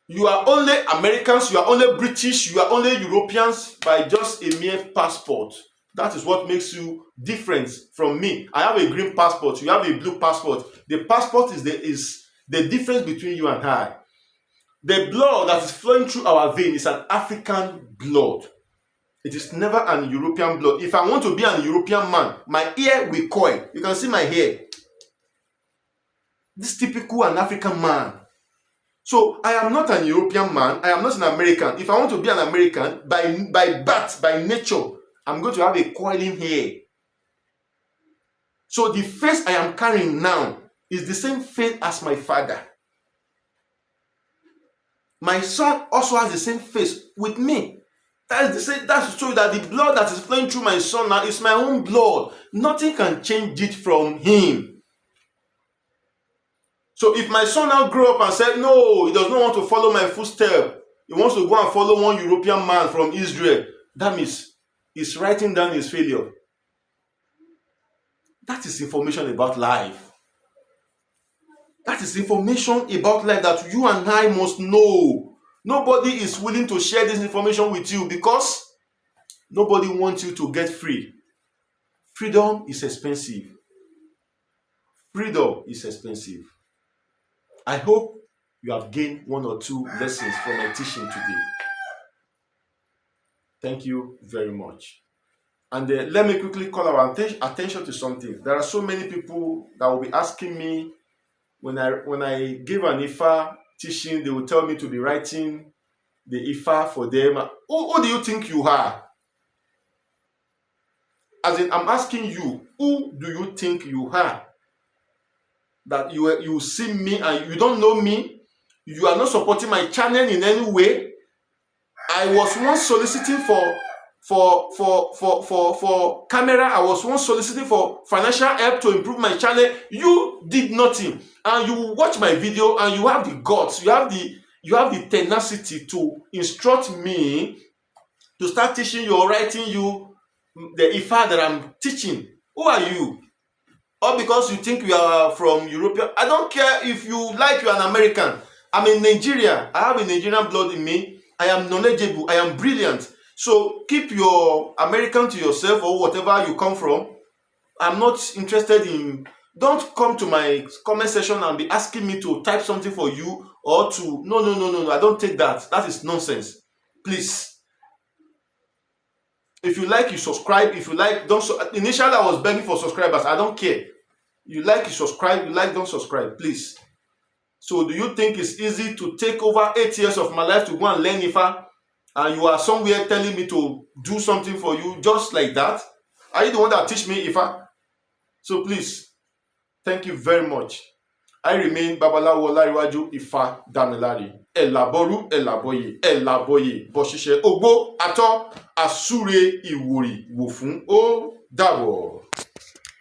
You are only Americans, you are only British, you are only Europeans by just a mere passport. That is what makes you different from me. I have a green passport, you have a blue passport. The passport is the difference between you and I. The blood that is flowing through our vein is an African blood. It is never an European blood. If I want to be an European man, my hair will coil. You can see my hair. This is typical an African man. So I am not an European man. I am not an American. If I want to be an American, by birth, by nature, I'm going to have a coiling hair. So the face I am carrying now is the same face as my father. My son also has the same face with me. That's to show you that the blood that is flowing through my son now is my own blood. Nothing can change it from him. So if my son now grew up and said, no, he does not want to follow my footstep, he wants to go and follow one European man from Israel, that means he's writing down his failure. That is information about life. That is information about life that you and I must know. Nobody is willing to share this information with you because nobody wants you to get free. Freedom is expensive. Freedom is expensive. I hope you have gained 1 or 2 lessons from my teaching today. Thank you very much. And let me quickly call our attention to something. There are so many people that will be asking me when I give an Ifa teaching, they will tell me to be writing the Ifa for them. Who do you think you are? As in, I'm asking you, who do you think you are? That you see me and you don't know me, you are not supporting my channel in any way. I was once soliciting for camera. I was once soliciting for financial help to improve my channel. You did nothing, and you watch my video and you have the guts, you have the tenacity to instruct me to start teaching you or writing you the Ifa that I'm teaching. Who are you? Or because you think we are from Europe? I don't care if you like you're an American. I'm in Nigeria. I have a Nigerian blood in me. I am knowledgeable. I am brilliant. So keep your American to yourself or whatever you come from. I'm not interested in... Don't come to my comment section and be asking me to type something for you or to... No. I don't take that. That is nonsense. Please. If you like, you subscribe. If you like, don't... Initially, I was begging for subscribers. I don't care. You like, you subscribe. You like, don't subscribe. Please. So do you think it's easy to take over 8 years of my life to go and learn Ifa, and you are somewhere telling me to do something for you just like that? Are you the one that teach me Ifa? So please, thank you very much. I remain Babalawo Olariwaju Ifa Damilare. Elaboru, elaboye, bosise ogbo, ato, asure, iwori, wofun, ó dàbọ̀.